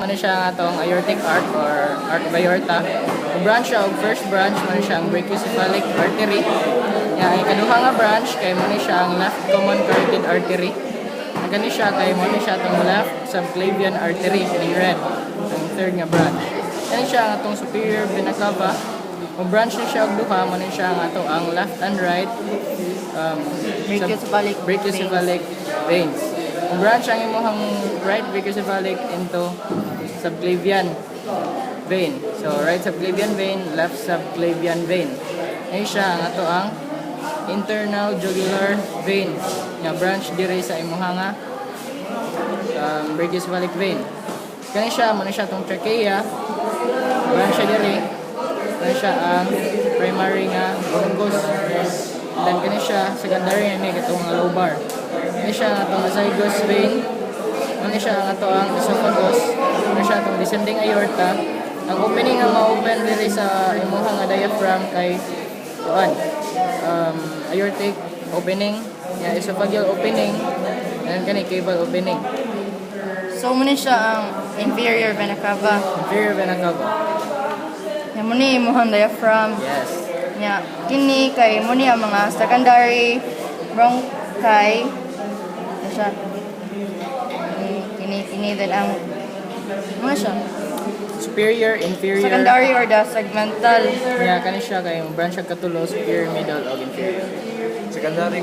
ano siya nga itong aortic arc or arc of aorta. Branch siya, first branch, ano siya ang brachiocephalic artery. Ang ikaduha nga branch, kay mo ni siya ang left common carotid artery. Ang gani siya, kay mo ni siya itong left subclavian artery, yung red. Ang third nga branch. Yan siya ang itong superior vena cava. Kung branch ni siya og duha, mo ni siya ang ang left and right brachiocephalic veins. Kung branch ang imuhang right brachiocephalic into subclavian vein. So, right subclavian vein, left subclavian vein. Ngayon siya ang ang internal jugular vein. Nga branch diri sa imuhang brachiocephalic vein. Kani siya, muna siya itong trachea. Branch siya diri. Kani siya ang primary nga bronchus. Then kani siya, secondary nga itong lobar. Kani siya ang itong azygos vein. Kani siya ang esophagus. Kani siya itong descending aorta. Ang opening nga ma-open diri sa imuhang diaphragm kay aortic opening, esophageal opening, and kani cable opening. So, muna siya ang inferior vena cava. Inferior vena cava. Yan muna yung imuhang diaphragm. Yes. Nya, kini kay muna ang mga secondary bronchi. Ano siya? Kini din ang mga siya. Superior, inferior. Secondary or the segmental. Kani siya kay branch siya katulo, superior, middle, o inferior. Secondary.